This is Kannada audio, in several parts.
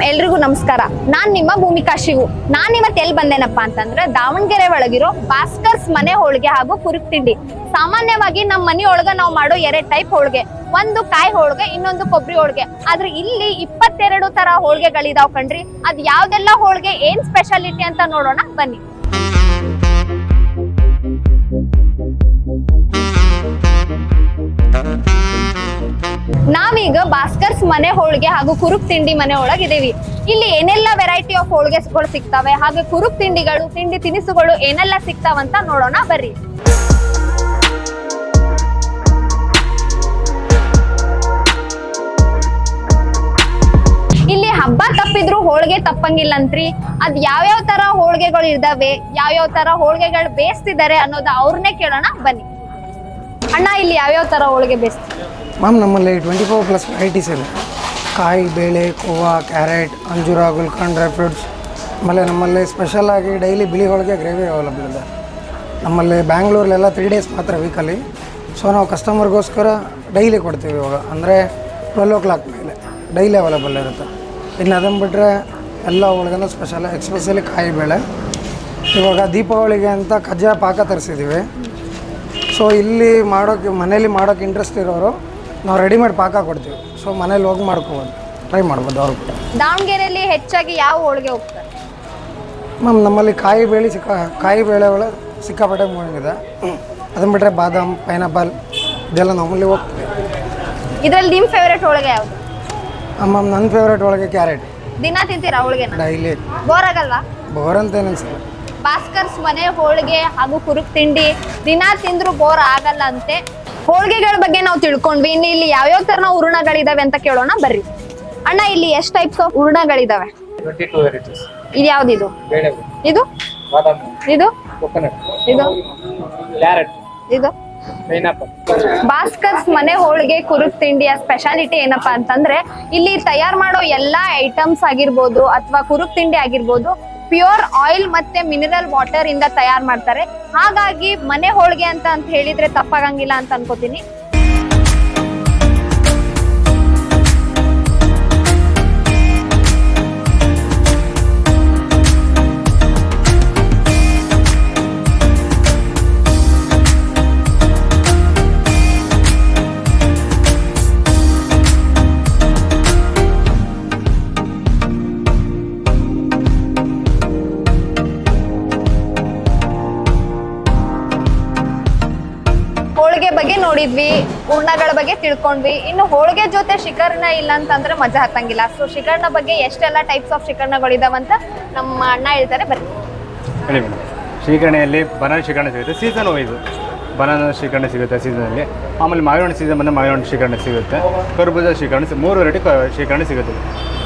ಎಲ್ರಿಗೂ ನಮಸ್ಕಾರ. ನಾನ್ ನಿಮ್ಮ ಭೂಮಿಕಾ ಶಿವು. ನಾನ್ ಇವತ್ತು ಎಲ್ಲಿ ಬಂದೇನಪ್ಪಾ ಅಂತಂದ್ರೆ ದಾವಣಗೆರೆ ಒಳಗಿರೋ ಭಾಸ್ಕರ್ಸ್ ಮನೆ ಹೋಳಿಗೆ ಹಾಗೂ ಕುರುಕ್ ತಿಂಡಿ. ಸಾಮಾನ್ಯವಾಗಿ ನಮ್ಮ ಮನೆ ಒಳಗ ನಾವು ಮಾಡೋ 2 ಟೈಪ್ ಹೋಳಿಗೆ, ಒಂದು ಕಾಯಿ ಹೋಳಿಗೆ, ಇನ್ನೊಂದು ಕೊಬ್ಬರಿ ಹೋಳಿಗೆ. ಆದ್ರೆ ಇಲ್ಲಿ 22 ತರ ಹೋಳಿಗೆಗಳಿದಾವ್ ಕಣ್ರಿ. ಅದ್ ಯಾವ್ದೆಲ್ಲ ಹೋಳಿಗೆ, ಏನ್ ಸ್ಪೆಷಾಲಿಟಿ ಅಂತ ನೋಡೋಣ ಬನ್ನಿ. ನಾವೀಗ ಭಾಸ್ಕರ್ಸ್ ಮನೆ ಹೋಳಿಗೆ ಹಾಗೂ ಕುರುಕ್ ತಿಂಡಿ ಮನೆ ಒಳಗಿದ್ದೀವಿ. ಇಲ್ಲಿ ಏನೆಲ್ಲ ವೆರೈಟಿ ಆಫ್ ಹೋಳಿಗೆಗಳು ಸಿಗ್ತವೆ, ಹಾಗೆ ಕುರುಕ್ ತಿಂಡಿಗಳು, ತಿಂಡಿ ತಿನಿಸುಗಳು ಏನೆಲ್ಲ ಸಿಗ್ತಾವಂತ ನೋಡೋಣ ಬರ್ರಿ. ಇಲ್ಲಿ ಹಬ್ಬ ತಪ್ಪಿದ್ರು ಹೋಳಿಗೆ ತಪ್ಪಂಗಿಲ್ಲಂತ್ರಿ. ಅದ್ ಯಾವ್ಯಾವ ತರ ಹೋಳಿಗೆಗಳು ಇದಾವೆ, ಯಾವ್ಯಾವ ತರ ಹೋಳಿಗೆಗಳು ಬೇಯಿಸ್ತಿದ್ದಾರೆ ಅನ್ನೋದು ಅವ್ರನ್ನೇ ಕೇಳೋಣ ಬನ್ನಿ. ಅಣ್ಣ, ಇಲ್ಲಿ ಯಾವ್ಯಾವ ತರ ಹೋಳಿಗೆ ಬೇಯಿಸ್ತೀವಿ? ಮ್ಯಾಮ್, ನಮ್ಮಲ್ಲಿ 24+ ವೆರೈಟೀಸ್ ಇದೆ. ಕಾಯಿ, ಬೇಳೆ, ಕೋವಾ, ಕ್ಯಾರೆಟ್, ಅಂಜೂರ, ಗುಲ್ಕಂಡ್, ಡ್ರೈ ಫ್ರೂಟ್ಸ್. ಆಮೇಲೆ ನಮ್ಮಲ್ಲಿ ಸ್ಪೆಷಲಾಗಿ ಡೈಲಿ ಬಿಳಿ ಹೋಳಿಗೆ ಗ್ರೇವಿ ಅವೈಲಬಲ್ ಇದೆ. ನಮ್ಮಲ್ಲಿ ಬ್ಯಾಂಗ್ಳೂರಲ್ಲೆಲ್ಲ 3 ಡೇಸ್ ಮಾತ್ರ ವೀಕಲ್ಲಿ. ಸೊ ನಾವು ಕಸ್ಟಮರ್ಗೋಸ್ಕರ ಡೈಲಿ ಕೊಡ್ತೀವಿ. ಇವಾಗ ಅಂದರೆ 12 o'clock ಮೇಲೆ ಡೈಲಿ ಅವೈಲಬಲ್ ಇರುತ್ತೆ. ಇನ್ನು ಅದನ್ನು ಬಿಟ್ಟರೆ ಎಲ್ಲ ಹೋಳಿಗೆನೂ ಸ್ಪೆಷಲ್, ಎಕ್ಸ್ಪೆಷಲಿ ಕಾಯಿ ಬೇಳೆ. ಇವಾಗ ದೀಪಾವಳಿಗೆ ಅಂತ ಕಜ್ಜಾಯ ಪಾಕ ತರಿಸಿದ್ದೀವಿ. ಸೊ ಇಲ್ಲಿ ಮನೇಲಿ ಮಾಡೋಕ್ಕೆ ಇಂಟ್ರೆಸ್ಟ್ ಇರೋರು ನಾವು ರೆಡಿಮೇಡ್ ಪಾಕ ಕೊಡ್ತೀವಿ. ಸೊ ಮನೇಲಿ ಹೋಗಿ ಮಾಡ್ಕೋಬೋದು, ಟ್ರೈ ಮಾಡ್ಬೋದು ಅವರು ಕೂಡ. ದಾವಣಗೆರೆಯಲ್ಲಿ ಹೆಚ್ಚಾಗಿ ಯಾವ ಹೋಳಿಗೆ ಹೋಗ್ತಾರೆ? ಮ್ಯಾಮ್, ನಮ್ಮಲ್ಲಿ ಕಾಯಿ ಬೇಳೆ ಒಳಗೆ ಸಿಕ್ಕಾಪಟ್ಟೆ ಮೂವಿಂಗ್ ಇದೆ. ಅದನ್ನು ಬಿಟ್ಟರೆ ಬಾದಾಮ್, ಪೈನಾಪಲ್ ಇದೆಲ್ಲ ನಮ್ಮಲ್ಲಿ ಹೋಗ್ತೀವಿ. ಇದರಲ್ಲಿ ನಿಮ್ಮ ಫೇವ್ರೇಟ್ ಹೋಳಿಗೆ ಯಾವುದು? ಮ್ಯಾಮ್, ನನ್ನ ಫೇವ್ರೇಟ್ ಹೋಳಿಗೆ ಕ್ಯಾರೆಟ್. ದಿನ ತಿಂತೀರಾ ಹೋಳಿಗೆ? ಡೈಲಿ. ಬೋರ್ ಆಗಲ್ವಾ? ಬೋರ್ ಅಂತ ಏನಿಸಲ್ಲ. ಭಾಸ್ಕರ್ಸ್ ಮನೆ ಹೋಳಿಗೆ ಹಾಗೂ ಕುರುಕ್ ತಿಂಡಿ ದಿನ ತಿಂದ್ರು ಬೋರ್ ಆಗಲ್ಲ ಅಂತೆ. ಹೋಳಿಗೆಗಳ ಬಗ್ಗೆ ನಾವು ತಿಳ್ಕೊಂಡ್ವಿ. ಇನ್ನು ಇಲ್ಲಿ ಯಾವ್ಯಾವ ತರ ಹೂರಣಗಳಿದಾವೆ ಅಂತ ಕೇಳೋಣ ಬರ್ರಿ. ಅಣ್ಣ, ಇಲ್ಲಿ ಎಷ್ಟು ಟೈಪ್ಸ್ ಆಫ್ ಹೂರಣಗಳಿದಾವೆ? 22 varieties. ಇದು ಯಾವ್ದಿದು? ಬೇಳೆ, ಇದು, ಬಾದಾಮಿ, ಇದು, ಕೋಕೋನಟ್, ಇದು, ಕ್ಯಾರೆಟ್, ಇದು. ಪೈನಾಪಲ್. ಭಾಸ್ಕರ್ಸ್ ಮನೆ ಹೋಳಿಗೆ ಕುರುಕ್ ತಿಂಡಿಯ ಸ್ಪೆಷಾಲಿಟಿ ಏನಪ್ಪಾ ಅಂತಂದ್ರೆ ಇಲ್ಲಿ ತಯಾರು ಮಾಡೋ ಎಲ್ಲಾ ಐಟಮ್ಸ್ ಆಗಿರ್ಬೋದು ಅಥವಾ ಕುರುಕ್ ತಿಂಡಿ ಆಗಿರ್ಬೋದು ಪ್ಯೂರ್ ಆಯಿಲ್ ಮತ್ತೆ ಮಿನರಲ್ ವಾಟರ್ ಇಂದ ತಯಾರು ಮಾಡ್ತಾರೆ. ಹಾಗಾಗಿ ಮನೆ ಹೋಳಿಗೆ ಅಂತ ಹೇಳಿದ್ರೆ ತಪ್ಪಾಗಂಗಿಲ್ಲ ಅಂತ ಅನ್ಕೋತೀನಿ. ಹೋಳಿಗೆ ಬಗ್ಗೆ ನೋಡಿದ್ವಿ, ಹೂರ್ಣಗಳ ಬಗ್ಗೆ ತಿಳ್ಕೊಂಡ್ವಿ. ಇನ್ನು ಹೋಳಿಗೆ ಜೊತೆ ಶಿಖರಣ ಇಲ್ಲ ಅಂತಂದ್ರೆ ಮಜಾ ಹತ್ತಂಗಿಲ್ಲ. ಸೊ ಶಿಖರಣ ಬಗ್ಗೆ ಎಷ್ಟೆಲ್ಲ ಟೈಪ್ಸ್ ಆಫ್ ಶಿಖರಣಗಳಿದಾವಂತ ನಮ್ಮ ಅಣ್ಣ ಹೇಳ್ತಾರೆ ಬರ್ರಿ. ಹೇಳಿ ಮೇಡಮ್. ಶಿಖರಣೆಯಲ್ಲಿ ಬನಾನ ಶಿಖರಣೆ ಸಿಗುತ್ತೆ, ಸೀಸನ್ ವೈಸು ಬನಾನ ಶಿಖರಣೆ ಸಿಗುತ್ತೆ ಸೀಸನಲ್ಲಿ. ಆಮೇಲೆ ಮಾವಿನ ಹಣ್ಣು ಸೀಸನ್ ಬಂದರೆ ಮಾವಿನ ಹಣ್ಣು ಶಿಖರಣೆ ಸಿಗುತ್ತೆ. ಕರ್ಬೂಜ ಶಿಖರಣೆ 3 ವೆರೈಟಿ ಶಿಖರಣೆ ಸಿಗುತ್ತೆ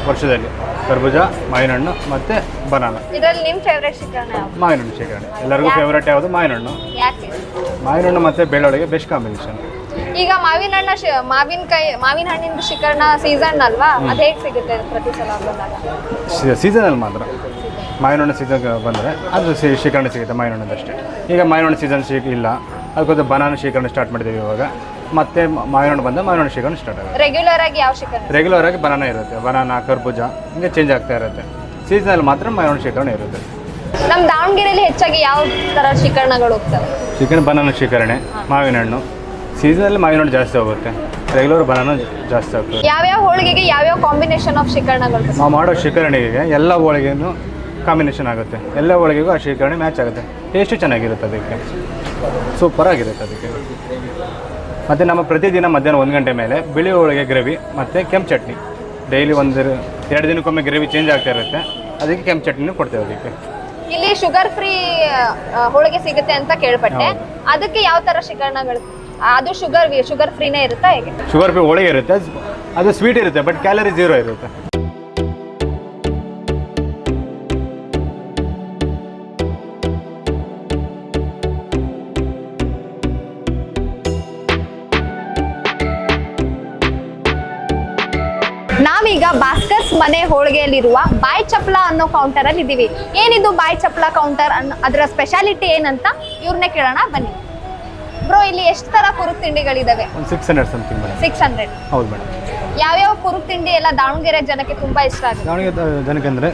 ವರ್ಷದಲ್ಲಿ. ಕರ್ಬೂಜ, ಮಾವಿನ ಹಣ್ಣು ಮತ್ತು ಬನಾನ. ಇದರಲ್ಲಿ ನಿಮ್ಮ ಫೇವ್ರೇಟ್ ಶಿಖರಣ ಯಾವುದು? ಮಾವಿನ ಹಣ್ಣು ಶಿಖರಣೆ. ಎಲ್ಲರಿಗೂ ಫೇವ್ರೇಟ್ ಯಾವುದು? ಮಾವಿನ ಹಣ್ಣು. ಯಾಕೆ? ಮಾವಿನ ಹಣ್ಣು ಮತ್ತು ಬೇಳೆಯೊಳಗೆ ಬೆಸ್ಟ್ ಕಾಂಬಿನೇಷನ್. ಈಗ ಮಾವಿನ ಹಣ್ಣಿನ ಶಿಖರಣ ಸೀಸನ್ ಅಲ್ವಾ, ಅದು ಹೇಗೆ ಸಿಗುತ್ತೆ ಪ್ರತಿ ಸಲ ಬಂದಾಗ? ಸೀಸನಲ್ಲಿ ಮಾತ್ರ ಮಾವಿನ ಹಣ್ಣು ಸೀಸನ್ ಬಂದರೆ ಅದು ಶಿಖರಣೆ ಸಿಗುತ್ತೆ ಮಾವಿನ ಹಣ್ಣದಷ್ಟೇ. ಈಗ ಮಾವಿನ ಹಣ್ಣು ಸೀಸನ್ ಇಲ್ಲ, ಅದಕ್ಕೋಸ್ಕರ ಬನಾನ ಶಿಖರಣೆ ಸ್ಟಾರ್ಟ್ ಮಾಡಿದ್ದೀವಿ ಇವಾಗ. ಮತ್ತೆ ಮಾವಿನ ಹಣ್ಣು ಬಂದ ಮಾವಿನ ಹಣ್ಣು ಶಿಖರಣೆ ಸ್ಟಾರ್ಟ್ ಆಗುತ್ತೆ. ರೆಗ್ಯುಲರ್ ಆಗಿ ಯಾವ ಶಿಖರಣೆ? ರೆಗ್ಯುಲರ್ ಆಗಿ ಬನಾನ ಇರುತ್ತೆ, ಬನಾನ, ಕರ್ಬೂಜ ಹಿಂಗೆ ಚೇಂಜ್ ಆಗ್ತಾ ಇರುತ್ತೆ. ಸೀಸನಲ್ಲಿ ಮಾತ್ರ ಮಾವಿನ ಹಣ್ಣು ಶಿಖರಣೆ ಇರುತ್ತೆ. ನಮ್ಮ ದಾವಣಗೆರೆಯಲ್ಲಿ ಹೆಚ್ಚಾಗಿ ಯಾವ ತರ ಶಿಖರಣಗಳು ಹೋಗ್ತವೆ? ಶಿಖರಣೆ ಬನಾನ ಶಿಖರಣೆ, ಮಾವಿನ ಹಣ್ಣು. ಸೀಸನಲ್ಲಿ ಮಾವಿನ ಹಣ್ಣು ಜಾಸ್ತಿ ಹೋಗುತ್ತೆ, ರೆಗ್ಯುಲರ್ ಬನಾನ ಜಾಸ್ತಿ ಆಗ್ತದೆ. ಯಾವ್ಯಾವ ಹೋಳಿಗೆಗೆ ಯಾವ್ಯಾವ ಕಾಂಬಿನೇಷನ್ ಆಫ್ ಶಿಖರಣಗಳು? ನಾವು ಮಾಡೋ ಶಿಖರಣೆಗೆ ಎಲ್ಲ ಹೋಳಿಗೆನೂ ಕಾಂಬಿನೇಷನ್ ಆಗುತ್ತೆ. ಎಲ್ಲ ಹೋಳಿಗೆಗೂ ಆ ಶಿಖರಣೆ ಮ್ಯಾಚ್ ಆಗುತ್ತೆ. ಟೇಸ್ಟು ಚೆನ್ನಾಗಿರುತ್ತೆ, ಅದಕ್ಕೆ ಸೂಪರ್ ಆಗಿರುತ್ತೆ ಅದಕ್ಕೆ. ಮತ್ತು ನಮ್ಮ ಪ್ರತಿದಿನ ಮಧ್ಯಾಹ್ನ 1 ಗಂಟೆ ಮೇಲೆ ಬಿಳಿ ಹೋಳಿಗೆ ಗ್ರೇವಿ ಮತ್ತು ಕೆಂಪು ಚಟ್ನಿ ಡೈಲಿ 2 ದಿನಕ್ಕೊಮ್ಮೆ ಗ್ರೇವಿ ಚೇಂಜ್ ಆಗ್ತಾ ಇರುತ್ತೆ. ಅದಕ್ಕೆ ಕೆಂಪು ಚಟ್ನಿನೂ ಕೊಡ್ತೇವೆ ಅದಕ್ಕೆ. ಇಲ್ಲಿ ಶುಗರ್ ಫ್ರೀ ಹೋಳಿಗೆ ಸಿಗುತ್ತೆ ಅಂತ ಕೇಳ್ಪಟ್ಟೆ. ಅದಕ್ಕೆ ಯಾವ ತರ ಶಿಖರಣಗಳು? ಅದು ಶುಗರ್ ಫ್ರೀನೇ ಇರುತ್ತಾ ಹೇಗೆ? ಶುಗರ್ ಫ್ರೀ ಹೋಳಿಗೆ ಇರುತ್ತೆ, ಅದು ಸ್ವೀಟ್ ಇರುತ್ತೆ, ಬಟ್ ಕ್ಯಾಲರಿ 0 ಇರುತ್ತೆ. ನಾವೀಗ ಭಾಸ್ಕರ್ಸ್ ಮನೆ ಹೋಳಿಗೆಯಲ್ಲಿರುವ ಬಾಯ್ ಚಪ್ಲ ಅನ್ನೋ ಕೌಂಟರ್ ಅಲ್ಲಿ ಇದೀವಿ. ಏನಿದು ಬಾಯ್ ಚಪ್ಲ ಕೌಂಟರ್, ಅದರ ಸ್ಪೆಷಾಲಿಟಿ ಏನಂತ ಇವ್ರನ್ನೇ ಕೇಳೋಣ ಬನ್ನಿ. ಬ್ರೋ ಇಲ್ಲಿ ಎಷ್ಟು ತರ ಕುರುಕ್ ತಿಂಡಿಗಳಿದಾವೆ? ಒಂದು 600 ಸಮಥಿಂಗ್ ಮೇಡಮ್. 600. ಹೌದು ಮೇಡಮ್. ಯಾವ್ಯಾವ ಕುರುಕ್ ತಿಂಡಿ ಎಲ್ಲ ದಾವಣಗೆರೆ ಜನಕ್ಕೆ ತುಂಬಾ ಇಷ್ಟ ಆಗುತ್ತೆ? ದಾವಣಗೆರೆ ಜನಕ್ಕೆ ಅಂದರೆ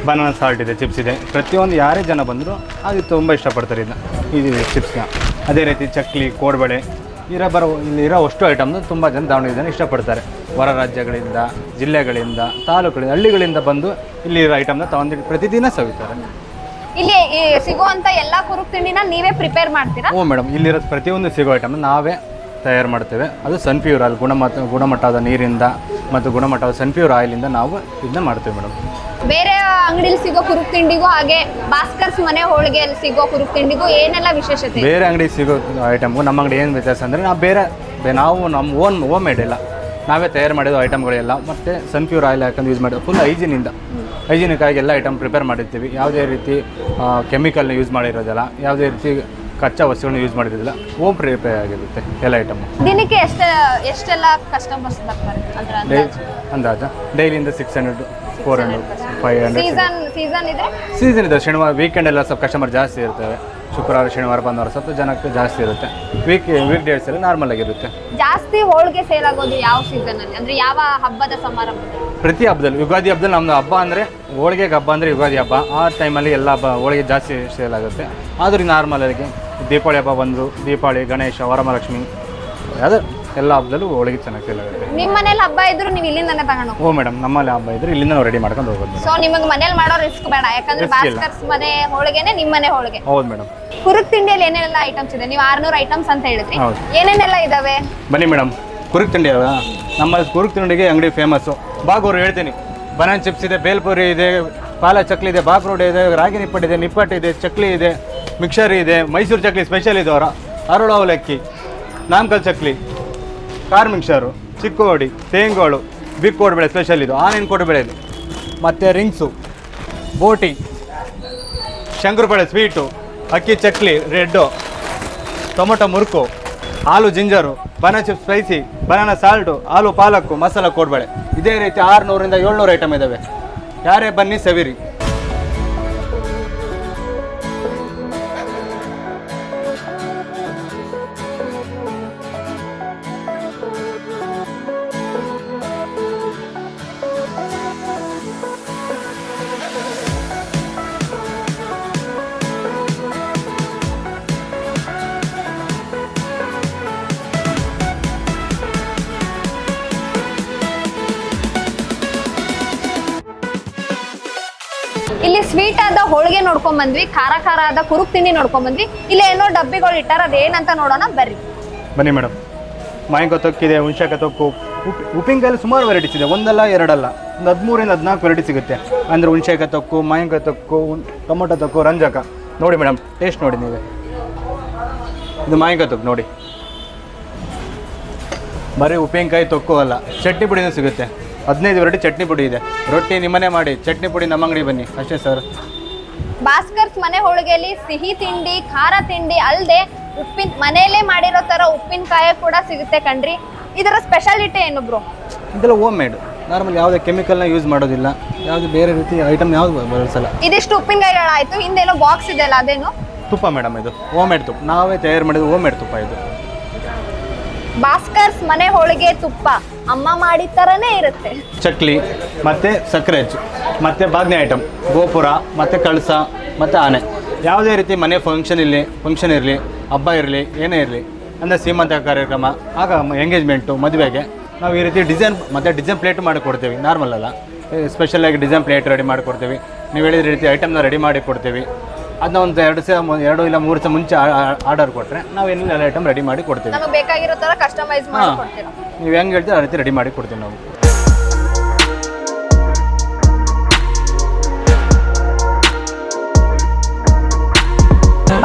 ಬನಾನಾ ಸಾಲ್ಟ್ ಇದೆ, ಚಿಪ್ಸ್ ಇದೆ. ಪ್ರತಿಯೊಂದು ಯಾರೇ ಜನ ಬಂದರೂ ಅದು ತುಂಬ ಇಷ್ಟಪಡ್ತಾರೆ ಇದನ್ನ, ಇದು ಚಿಪ್ಸ್ನ. ಅದೇ ರೀತಿ ಚಕ್ಲಿ, ಕೋಡ್ಬಳೆ ಇಲ್ಲಿರೋ ಅಷ್ಟು ಐಟಮ್ನ ತುಂಬ ಜನ ದಾವಣಗೆರೆ ಜನ ಇಷ್ಟಪಡ್ತಾರೆ. ಹೊರ ರಾಜ್ಯಗಳಿಂದ, ಜಿಲ್ಲೆಗಳಿಂದ, ತಾಲೂಕುಗಳಿಂದ, ಹಳ್ಳಿಗಳಿಂದ ಬಂದು ಇಲ್ಲಿರೋ ಐಟಮ್ನ ತಗೊಂಡು ಪ್ರತಿದಿನ ಸವಿತಾರೆ. ಇಲ್ಲಿ ಸಿಗುವಂತ ಎಲ್ಲಾ ಕುರುಕ್ ತಿಂಡಿನ ನೀವೇ ಪ್ರಿಪೇರ್ ಮಾಡ್ತೀರಾ? ಹ್ಞೂ ಮೇಡಮ್, ಇಲ್ಲಿರೋ ಪ್ರತಿಯೊಂದು ಸಿಗೋ ಐಟಮ್ನ ನಾವೇ ತಯಾರು ಮಾಡ್ತೇವೆ. ಅದು ಸನ್ಫ್ಯೂರ್ ಆಯಿಲ್, ಗುಣಮಟ್ಟದ ನೀರಿಂದ ಮತ್ತು ಗುಣಮಟ್ಟದ ಸನ್ಫ್ಯೂರ್ ಆಯಿಲಿಂದ ನಾವು ಇದನ್ನ ಮಾಡ್ತೇವೆ ಮೇಡಮ್. ಬೇರೆ ಅಂಗಡಿಲಿ ಸಿಗೋ ಕುರುಕ್ ತಿಂಡಿಗೂ ಹಾಗೆ ಭಾಸ್ಕರ್ಸ್ ಮನೆ ಹೋಳಿಗೆಯಲ್ಲಿ ಸಿಗೋ ಕುರುಕ್ ತಿಂಡಿಗೂ ಏನೆಲ್ಲ ವಿಶೇಷತೆ? ಬೇರೆ ಅಂಗಡಿ ಸಿಗೋ ಐಟಮ್ಗೂ ನಮ್ಮ ಅಂಗಡಿ ಏನು ವ್ಯತ್ಯಾಸ ಅಂದರೆ ನಾವು ನಮ್ಮ ಹೋಮ್ ಮೇಡ್ ಇಲ್ಲ, ನಾವೇ ತಯಾರು ಮಾಡಿರೋ ಐಟಮ್ಗಳೆಲ್ಲ. ಮತ್ತು ಸನ್ಫ್ಯೂರ್ ಆಯಿಲ್ ಹಾಕೊಂಡು ಯೂಸ್ ಮಾಡಿದ್ದು ಫುಲ್ ಹೈಜಿನಿಕ್ ಆಗಿ ಎಲ್ಲ ಐಟಮ್ ಪ್ರಿಪೇರ್ ಮಾಡಿರ್ತೀವಿ. ಯಾವುದೇ ರೀತಿ ಕೆಮಿಕಲ್ನ ಯೂಸ್ ಮಾಡಿರೋದಿಲ್ಲ, ಯಾವುದೇ ರೀತಿ ಕಚ್ಚಾ ವಸ್ತುಗಳನ್ನ ಯೂಸ್ ಮಾಡಿರೋದಿಲ್ಲ. ಹೋಮ್ ಪ್ರಿಪೇರ್ ಆಗಿರುತ್ತೆ ಎಲ್ಲ ಐಟಮ್. ದಿನಕ್ಕೆ ಎಷ್ಟೆಲ್ಲ ಕಸ್ಟಮರ್ಸ್ ಬರ್ತಾರೆ ಅಂದಾಜು ಡೈಲಿಯಿಂದ 600, 400, 500. ಸೀಸನ್ ಇದೆ. ಶನಿವಾರ ವೀಕೆಂಡ್ ಎಲ್ಲ ಸ್ವಲ್ಪ ಕಸ್ಟಮರ್ ಜಾಸ್ತಿ ಇರ್ತವೆ. ಶುಕ್ರವಾರ, ಶನಿವಾರ, ಭಾನುವಾರ ಸ್ವಲ್ಪ ಜನಕ್ಕೆ ಜಾಸ್ತಿ ಇರುತ್ತೆ. ವೀಕ್ ಡೇಸ್ ಎಲ್ಲ ನಾರ್ಮಲ್ ಆಗಿರುತ್ತೆ. ಜಾಸ್ತಿ ಹೋಳಿಗೆ ಸೇಲ್ ಆಗೋದು ಯಾವ ಸೀಸನ್ ಅಲ್ಲಿ, ಅಂದ್ರೆ ಯಾವ ಹಬ್ಬದ ಸಮಾರಂಭದಲ್ಲಿ? ಪ್ರತಿ ಹಬ್ಬದಲ್ಲಿ. ಯುಗಾದಿ ಹಬ್ಬದಲ್ಲಿ ನಮ್ಮದು ಹಬ್ಬ ಅಂದರೆ ಹೋಳಿಗೆಗೆ ಹಬ್ಬ ಅಂದರೆ ಯುಗಾದಿ ಹಬ್ಬ. ಆ ಟೈಮಲ್ಲಿ ಎಲ್ಲ ಹಬ್ಬ ಹೋಳಿಗೆ ಜಾಸ್ತಿ ಸೇಲ್ ಆಗುತ್ತೆ. ಆದ್ರೆ ನಾರ್ಮಲ್ ಆಗಿ ದೀಪಾವಳಿ ಹಬ್ಬ ಬಂದರು, ದೀಪಾವಳಿ, ಗಣೇಶ, ವರಮಹಾಲಕ್ಷ್ಮಿ, ಅದು ಎಲ್ಲ ಹಬ್ಬದಲ್ಲೂ ಹೋಳಿಗೆ ಚೆನ್ನಾಗಿ ಸೇಲ್ ಆಗುತ್ತೆ. ನಿಮ್ಮ ಮನೇಲಿ ಹಬ್ಬ ಇದ್ರು ನೀವು ಇಲ್ಲಿಂದಾನೆ ತಗೊಂಡು? ಓ ಮೇಡಮ್, ನಮ್ಮಲ್ಲಿ ಹಬ್ಬ ಇದ್ರೆ ಇಲ್ಲಿಂದ ನಾವು ರೆಡಿ ಮಾಡ್ಕೊಂಡು ಹೋಗೋದು. ಸೊ ನಿಮಗೆ ಮನೇಲಿ ಮಾಡೋ ರಿಸ್ಕ್ ಬೇಡ, ಯಾಕಂದ್ರೆ ಭಾಸ್ಕರ್ಸ್ ಮನೆ ಹೋಳಿಗೆನೆ ನಿಮ್ಮ ಮನೆ ಹೋಳಿಗೆ. ಹೌದು ಮೇಡಮ್. ಕುರುಕ್ ತಿಂಡಿಯಲ್ಲಿ ಏನೇನೆಲ್ಲ ಐಟಮ್ಸ್ ಇದೆ? ನೀವು 600 ಐಟಮ್ಸ್ ಅಂತ ಹೇಳಿದ್ರಿ, ಹೌದು. ಏನೇನೆಲ್ಲ ಇದಾವೆ? ಬನ್ನಿ ಮೇಡಮ್, ಕುರುಕ್ ತಿಂಡಿ ಅಲ್ವಾ, ನಮ್ಮ ಕುರುಕ್ ತಿಂಡಿಗೆ ಅಂಗಡಿ ಫೇಮಸ್ಸು. ಬಾಗೂರು ಹೇಳ್ತೀನಿ, ಬನಾನಾ ಚಿಪ್ಸ್ ಇದೆ, ಬೇಲ್ಪುರಿ ಇದೆ, ಪಾಲ ಚಕ್ಲಿ ಇದೆ, ಬಾಕ್ರೋಡ್ ಇದೆ, ರಾಗಿ ನಿಪ್ಪಟ್ಟು ಇದೆ, ಚಕ್ಲಿ ಇದೆ, ಮಿಕ್ಸರ್ ಇದೆ, ಮೈಸೂರು ಚಕ್ಲಿ ಸ್ಪೆಷಲ್ ಇದೆ, ಅರಳು ಅವಲಕ್ಕಿ, ನಾಮಕಲ್ ಚಕ್ಲಿ, ಕಾರ್ ಮಿಕ್ಸರು, ಚಿಕ್ಕೋಡಿ, ತೇಂಗೋಳು, ಬಿಗ್ ಕೋಡ್ಬೇಳೆ ಸ್ಪೆಷಲ್ ಇದು, ಆನಿಯನ್ ಕೋಡ್ಬೇಳೆ ಇದು, ಮತ್ತು ರಿಂಗ್ಸು, ಬೋಟಿ, ಶಂಕರಪಳೆ ಸ್ವೀಟು, ಅಕ್ಕಿ ಚಕ್ಲಿ ರೆಡ್ಡು, ಟೊಮೊಟೊ ಮುರುಕು, ಆಲೂ ginger, banana chips spicy, banana salt, ಆಲೂ ಪಾಲಕ್ಕು, ಮಸಾಲ ಕೋಡ್ಬೇಳೆ. ಇದೇ ರೀತಿ 600ರಿಂದ 700 ಐಟಮ್ ಇದ್ದಾವೆ. ಯಾರೇ ಬನ್ನಿ ಸವಿರಿ. ಇಲ್ಲಿ ಸ್ವೀಟ್ ಆದ ಹೋಳಿಗೆ ನೋಡ್ಕೊಂಡ್ ಬಂದ್ವಿ, ಖಾರ ಆದ ಕುರುಕ್ ತಿಂಡಿ ನೋಡ್ಕೊಂಡ್ ಬಂದ್ವಿ. ಇಲ್ಲಿ ಏನೋ ಡಬ್ಬಿಗಳು ಇಟ್ಟಾರ, ಅದೇನಂತ ನೋಡೋಣ ಬರ್ರಿ. ಬನ್ನಿ ಮೇಡಮ್. ಮಾವಿನಕಾಯಿ ತೊಕ್ಕಿದೆ, ಹುಣಸೆಕಾಯಿ ತೊಕ್ಕು, ಉಪ್ಪಿನಕಾಯಲ್ಲಿ ಸುಮಾರು ವೆರೈಟೀಸ್ ಇದೆ. ಒಂದಲ್ಲ ಎರಡಲ್ಲ, ಒಂದು 13ರಿಂದ 14 ವೆರೈಟಿ ಸಿಗುತ್ತೆ. ಅಂದರೆ ಹುಣಸೆಕಾಯಿ ತೊಕ್ಕು, ಮಾವಿನಕಾಯಿ ತೊಕ್ಕು, ಟೊಮೊಟೊ ತೊಕ್ಕು, ರಂಜಕ. ನೋಡಿ ಮೇಡಮ್, ಟೇಸ್ಟ್ ನೋಡಿ ನೀವೇ. ಇದು ಮಾವಿನಕಾಯಿ ತೊಕ್ಕು ನೋಡಿ, ಬರೀ ಉಪ್ಪಿನಕಾಯಿ ತೊಕ್ಕು ಅಲ್ಲ, ಚಟ್ನಿ ಪುಡಿನೂ ಸಿಗುತ್ತೆ. 15 ವೆರೈಟಿ ಚಟ್ನಿ ಪುಡಿ ಇದೆ. ರೊಟ್ಟಿ ನಿಮ್ಮನೆ ಮಾಡಿ, ಚಟ್ನಿ ಪುಡಿ ನಮ್ಮ ಅಂಗಡಿ ಬನ್ನಿ ಅಷ್ಟೇ ಸರ್. ಭಾಸ್ಕರ್ಸ್ ಮನೆ ಹೋಳಿಗೆಯಲ್ಲಿ ಸಿಹಿ ತಿಂಡಿ, ಖಾರ ತಿಂಡಿ ಅಲ್ಲದೆ ಮನೆಯಲ್ಲೇ ಮಾಡಿರೋ ತರ ಉಪ್ಪಿನಕಾಯಿ ಕೂಡ ಸಿಗುತ್ತೆ ಕಣ್ರಿ. ಇದರ ಸ್ಪೆಷಾಲಿಟಿ ಏನು ಬ್ರೋ? ಇದೆಲ್ಲ ಹೋಮ್ ಮೇಡ್, ನಾರ್ಮಲ್ ಯಾವುದೇ ಕೆಮಿಕಲ್ನ ಯೂಸ್ ಮಾಡೋದಿಲ್ಲ, ಯಾವುದೇ ಬೇರೆ ರೀತಿ ಐಟಮ್ ಯಾವುದು ಬಳಸಲ್ಲ. ಇದಿಷ್ಟು ಉಪ್ಪಿನಕಾಯಿಗಳಾಯ್ತು, ಹಿಂದೇನೋ ಬಾಕ್ಸ್ ಇದೆ ಅಲ್ಲ, ಅದೇನು? ತುಪ್ಪ ಮೇಡಮ್, ಇದು ಹೋಮ್ ಮೇಡ್ ತುಪ್ಪ, ನಾವೇ ತಯಾರು ಮಾಡಿದ್ದು ಹೋಮ್ ಮೇಡ್ ತುಪ್ಪ ಇದು. ಭಾಸ್ಕರ್ಸ್ ಮನೆ ಹೋಳಿಗೆ ತುಪ್ಪ ಅಮ್ಮ ಮಾಡಿದ ಥರನೇ ಇರುತ್ತೆ. ಚಕ್ಲಿ ಮತ್ತು ಸಕ್ಕರೆ ಹೆಚ್ಚು ಮತ್ತು ಬಾಗ್ನೆ ಐಟಮ್, ಗೋಪುರ ಮತ್ತು ಕಳಸ ಮತ್ತು ಆನೆ. ಯಾವುದೇ ರೀತಿ ಮನೆ ಫಂಕ್ಷನ್ ಇರಲಿ, ಹಬ್ಬ ಇರಲಿ, ಏನೇ ಇರಲಿ, ಅಂದರೆ ಸೀಮಂತ ಕಾರ್ಯಕ್ರಮ, ಆಗ ಎಂಗೇಜ್ಮೆಂಟು, ಮದುವೆಗೆ ನಾವು ಈ ರೀತಿ ಡಿಸೈನ್ ಪ್ಲೇಟ್ ಮಾಡಿ ಕೊಡ್ತೀವಿ. ನಾರ್ಮಲ್ ಅಲ್ಲ, ಸ್ಪೆಷಲಾಗಿ ಡಿಸೈನ್ ಪ್ಲೇಟ್ ರೆಡಿ ಮಾಡಿ ಕೊಡ್ತೀವಿ. ನೀವು ಹೇಳಿದ ರೀತಿ ಐಟಮ್ನ ರೆಡಿ ಮಾಡಿ ಕೊಡ್ತೀವಿ. ಅದನ್ನ ಒಂದು 2 ಇಲ್ಲ 3 ದಿವಸ ಮುಂಚೆ ಆರ್ಡರ್ ಕೊಟ್ಟರೆ ನಾವು ಎಲ್ಲ ಐಟಮ್ ರೆಡಿ ಮಾಡಿ ಕೊಡ್ತೀವಿ. ನಮಗೆ ಬೇಕಾಗಿರೋ ಥರ ಕಸ್ಟಮೈಸ್ ಮಾಡಿ ಕೊಡ್ತೀರಾ? ನೀವು ಹೆಂಗೆ ಹೇಳ್ತೀವಿ ಆ ರೀತಿ ರೆಡಿ ಮಾಡಿ ಕೊಡ್ತೀವಿ ನಾವು.